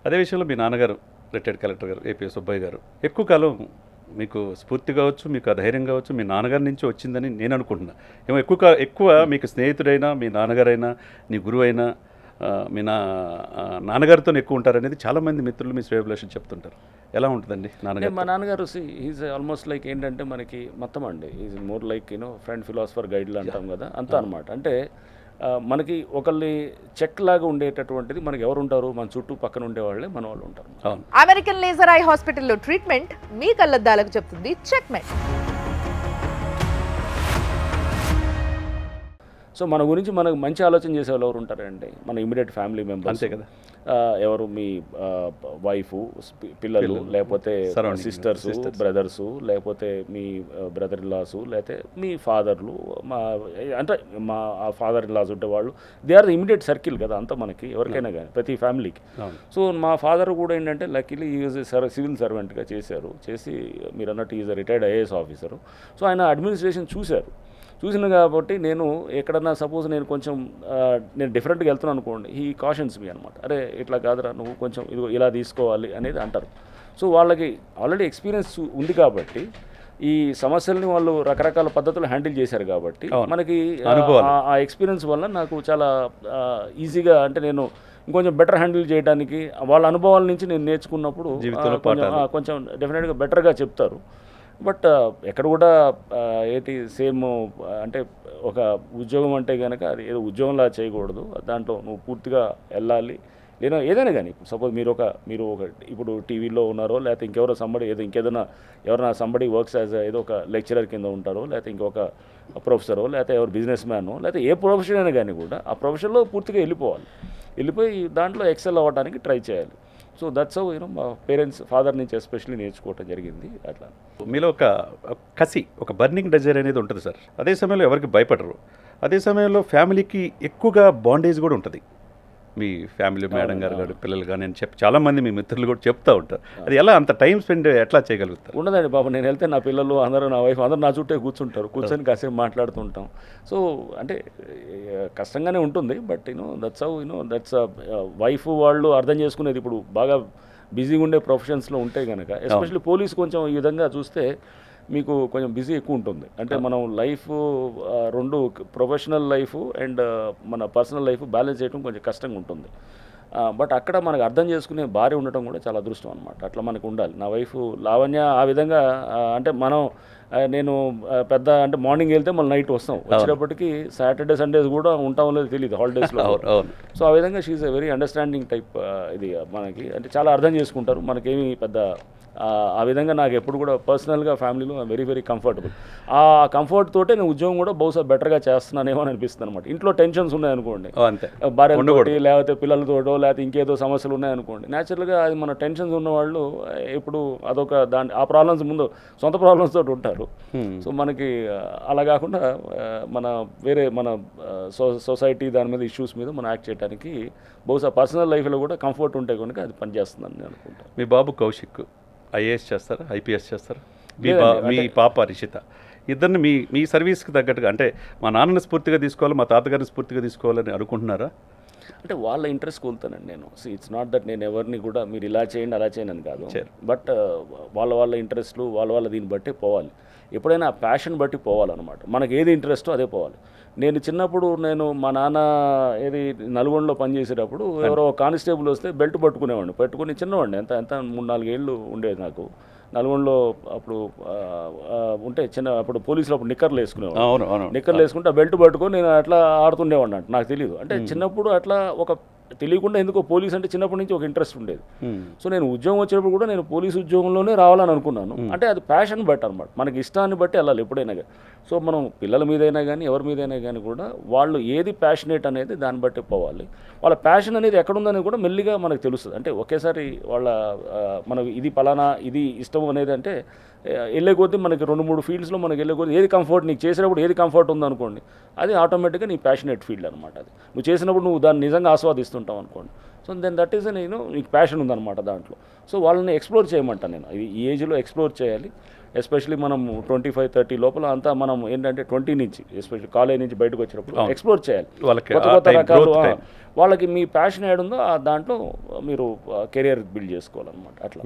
అదే విషయంలో మీ నాన్నగారు రిటైర్డ్ కలెక్టర్ గారు ఏపీ సుబ్బయ్య గారు ఎక్కువ కాలం మీకు స్ఫూర్తి కావచ్చు, మీకు ఆ ధైర్యం కావచ్చు, మీ నాన్నగారి నుంచి వచ్చిందని నేను అనుకుంటున్నా. ఏమో ఎక్కువ మీకు స్నేహితుడైనా, మీ నాన్నగారైనా, నీ గురువైనా మీ నాన్నగారితో ఎక్కువ ఉంటారనేది చాలామంది మిత్రులు మీ శ్రేయోభిలాషులు చెప్తుంటారు. ఎలా ఉంటుందండి నాన్నగారు? మా నాన్నగారు ఈజ్ ఆల్మోస్ట్ లైక్ ఏంటంటే మనకి మొత్తం అండి is more like friend philosopher గైడ్లు అంటాం కదా అంతా అనమాట. అంటే మనకి ఒకళ్ళని చెక్ లాగా ఉండేటటువంటిది మనకి ఎవరు ఉంటారు, మన చుట్టూ పక్కన ఉండేవాళ్ళే మన వాళ్ళు ఉంటారు. అమెరికన్ లేజర్ ఐ హాస్పిటల్లో ట్రీట్మెంట్ మీ కళ్ళద్దాలకు చెప్తుంది చెక్మెట్. సో మన గురించి మనకు మంచి ఆలోచన చేసే వాళ్ళు ఎవరు ఉంటారండి, మన ఇమీడియట్ ఫ్యామిలీ మెంబర్స్. అంతే కదా. ఎవరు మీ వైఫ్, పిల్లలు, లేకపోతే సిస్టర్స్, బ్రదర్సు, లేకపోతే మీ బ్రదర్ ఇన్లాసు, లేకపోతే మీ ఫాదర్లు, అంటే మా ఫాదర్ ఇన్లాస్ ఉంటే వాళ్ళు they are the immediate circle కదా అంతా మనకి ఎవరికైనా కానీ ప్రతి ఫ్యామిలీకి. సో మా ఫాదర్ కూడా ఏంటంటే లక్కీలీ ఈజ్ సివిల్ సర్వెంట్గా చేసి మీరు అన్నట్టు is retired IAS officer. So ఆయన అడ్మినిస్ట్రేషన్ చూసిన కాబట్టి నేను ఎక్కడన్నా సపోజ్ నేను కొంచెం నేను డిఫరెంట్గా వెళ్తున్నాను అనుకోండి, ఈ కాషన్స్ మీ అనమాట, అరే ఇట్లా కాదురా నువ్వు కొంచెం ఇది ఇలా తీసుకోవాలి అనేది అంటారు. సో వాళ్ళకి ఆల్రెడీ ఎక్స్పీరియన్స్ ఉంది కాబట్టి ఈ సమస్యల్ని వాళ్ళు రకరకాల పద్ధతులు హ్యాండిల్ చేశారు కాబట్టి మనకి ఆ ఎక్స్పీరియన్స్ వల్ల నాకు చాలా ఈజీగా అంటే నేను ఇంకొంచెం బెటర్ హ్యాండిల్ చేయడానికి వాళ్ళ అనుభవాల నుంచి నేను నేర్చుకున్నప్పుడు కొంచెం డెఫినెట్గా బెటర్గా చెప్తారు. బట్ ఎక్కడ కూడా ఏంటి సేమ్ అంటే ఒక ఉద్యోగం అంటే కనుక అది ఏదో ఉద్యోగంలా చేయకూడదు, దాంట్లో నువ్వు పూర్తిగా వెళ్ళాలి. లేదా ఏదైనా కానీ సపోజ్ మీరు ఒక ఇప్పుడు టీవీలో ఉన్నారో లేకపోతే ఇంకెవరో ఎవరైనా సంబడి వర్క్స్ యాజ్ ఏదో ఒక లెక్చరర్ కింద ఉంటారో లేకపోతే ఇంకొక ప్రొఫెసరో లేకపోతే ఎవరు బిజినెస్ మ్యానో లేకపోతే ఏ ప్రొఫెషన్ అయినా కానీ కూడా ఆ ప్రొఫెషన్లో పూర్తిగా వెళ్ళిపోయి దాంట్లో ఎక్సెల్ అవ్వడానికి ట్రై చేయాలి. సో దట్స్ హౌ మా పేరెంట్స్ ఫాదర్ నుంచి ఎస్పెషల్లీ నేర్చుకోవటం జరిగింది. అట్లా మీలో ఒక కసి, ఒక బర్నింగ్ డిజైర్ అనేది ఉంటుంది సార్. అదే సమయంలో ఎవరికి భయపడరు, అదే సమయంలో ఫ్యామిలీకి ఎక్కువగా బాండేజ్ కూడా ఉంటుంది. మీ ఫ్యామిలీ మేడం గారు పిల్లలు కానీ అని చెప్పి చాలామంది మీ మిత్రులు కూడా చెప్తూ ఉంటారు. అది ఎలా అంత టైం స్పెండ్ ఎట్లా చేయగలుగుతారు? ఉండదండి బాబు, నేను వెళ్తే నా పిల్లలు అందరూ నా వైఫ్ అందరూ నా చుట్టే కూర్చొని కాసేపు మాట్లాడుతుంటాం. సో అంటే కష్టంగానే ఉంటుంది. But that's how that's wife వాళ్ళు అర్థం చేసుకునేది. ఇప్పుడు బాగా బిజీగా ఉండే ప్రొఫెషన్స్లో ఉంటే కనుక ఎస్పెషల్లీ పోలీస్ కొంచెం ఈ విధంగా చూస్తే మీకు కొంచెం బిజీ ఎక్కువ ఉంటుంది. అంటే మనం లైఫ్ రెండు ప్రొఫెషనల్ లైఫ్ అండ్ మన పర్సనల్ లైఫ్ బ్యాలెన్స్ చేయడం కొంచెం కష్టంగా ఉంటుంది. బట్ అక్కడ మనకు అర్థం చేసుకునే భార్య ఉండటం కూడా చాలా అదృష్టం అనమాట. అట్లా మనకు ఉండాలి. నా వైఫ్ లావణ్య ఆ విధంగా అంటే నేను పెద్ద అంటే మార్నింగ్ వెళ్తే మళ్ళీ నైట్ వచ్చేటప్పటికి సాటర్డే సండేస్ కూడా ఉంటామో లేదో తెలియదు హాలిడేస్లో. సో ఆ విధంగా she's a very understanding type. ఇది మనకి అంటే చాలా అర్థం చేసుకుంటారు. మనకేమి పెద్ద ఆ విధంగా నాకు ఎప్పుడు కూడా పర్సనల్గా ఫ్యామిలీలో వెరీ వెరీ కంఫర్టబుల్. ఆ కంఫర్ట్ తోటే నేను ఉద్యోగం కూడా బహుశా బెటర్గా చేస్తున్నానేమో అని అనిపిస్తుంది అనమాట. ఇంట్లో టెన్షన్స్ ఉన్నాయనుకోండి, భార్యతోటి లేకపోతే పిల్లలతోటో లేకపోతే ఇంకేదో సమస్యలు ఉన్నాయనుకోండి, న్యాచురల్గా అది మన టెన్షన్స్ ఉన్నవాళ్ళు ఇప్పుడు అదొక ఆ ప్రాబ్లమ్స్ ముందు సొంత ప్రాబ్లమ్స్ తోటి ఉంటారు. సో మనకి అలా కాకుండా మన సొసైటీ దాని మీద ఇష్యూస్ మీద మనం యాక్ట్ చేయడానికి బహుశా పర్సనల్ లైఫ్లో కూడా కంఫర్ట్ ఉంటే కనుక అది పనిచేస్తుందని నేను అనుకుంటాను. మీ బాబు కౌశిక్ ఐఏఎస్ చేస్తారా, ఐపీఎస్ చేస్తారా? మీ పాప రిషిత ఇద్దరిని మీ సర్వీస్కి తగ్గట్టుగా అంటే మా నాన్నని స్ఫూర్తిగా తీసుకోవాలి, మా తాతగారిని స్ఫూర్తిగా తీసుకోవాలని అనుకుంటున్నారా? అంటే వాళ్ళ ఇంట్రెస్ట్ కోల్తానండి నేను. ఇట్స్ నాట్ దట్ నేను ఎవరిని కూడా మీరు ఇలా చేయండి అలా చేయండి అని కాదు. బట్ వాళ్ళ ఇంట్రెస్ట్లు వాళ్ళ దీన్ని బట్టి పోవాలి. ఎప్పుడైనా ఆ ప్యాషన్ బట్టి పోవాలన్నమాట. మనకి ఏది ఇంట్రెస్టో అదే పోవాలి. నేను చిన్నప్పుడు మా నాన్న నల్గొండలో పనిచేసేటప్పుడు ఎవరో కానిస్టేబుల్ వస్తే బెల్ట్ పట్టుకుని చిన్నవాడిని, ఎంత 3-4 ఏళ్ళు ఉండేది నాకు. నల్గొండలో అప్పుడు ఉంటే అప్పుడు పోలీసులు అప్పుడు నిక్కర్లు వేసుకునేవాడు. నిక్కర్లు వేసుకుంటే ఆ బెల్ట్ పట్టుకొని నేను అట్లా ఆడుతుండేవాడిని. నాకు తెలియదు అంటే చిన్నప్పుడు అట్లా తెలియకుండా ఎందుకో పోలీస్ అంటే చిన్నప్పటి నుంచి ఒక ఇంట్రెస్ట్ ఉండేది. సో నేను ఉద్యోగం వచ్చేటప్పుడు కూడా నేను పోలీసు ఉద్యోగంలోనే రావాలని అనుకున్నాను. అంటే అది ప్యాషన్ బట్టి అనమాట, మనకి ఇష్టాన్ని బట్టి వెళ్ళాలి ఎప్పుడైనా కానీ. సో మనం పిల్లల మీదైనా కానీ ఎవరి మీదైనా కానీ కూడా వాళ్ళు ఏది ప్యాషనేట్ అనేది దాన్ని బట్టి పోవాలి. వాళ్ళ ప్యాషన్ అనేది ఎక్కడుందనేది కూడా మెల్లిగా మనకు తెలుస్తుంది. అంటే ఒకేసారి మనకు ఇది పలానా ఇది ఇష్టం అనేది అంటే వెళ్ళే కొద్దీ మనకి 2-3 ఫీల్డ్స్లో మనకి వెళ్ళే కొద్దీ ఏది కంఫర్ట్ నీకు చేసినప్పుడు ఏది కంఫర్ట్ ఉందనుకోండి అది ఆటోమేటిక్గా నీ ప్యాషనేట్ ఫీల్డ్ అనమాట. అది నువ్వు చేసినప్పుడు నువ్వు దాన్ని నిజంగా ఆస్వాదిస్తుంటావు అనుకోండి. సో దెన్ దట్ ఈస్ నీకు ప్యాషన్ ఉందన్నమాట దాంట్లో. సో వాళ్ళని ఎక్స్ప్లోర్ చేయమంటాను నేను. ఈ ఏజ్లో ఎక్స్ప్లోర్ చేయాలి. ఎస్పెషలీ మనం 25-30 లోపల అంతా మనం ఏంటంటే 20 నుంచి ఎస్పెషల్లీ కాలేజ్ నుంచి బయటకు వచ్చినప్పుడు ఎక్స్ప్లోర్ చేయాలి వాళ్ళకి కొత్త కొత్త రకాలు. వాళ్ళకి మీ ప్యాషన్ ఏడుందో దాంట్లో మీరు కెరియర్ బిల్డ్ చేసుకోవాలన్నమాట అట్లా.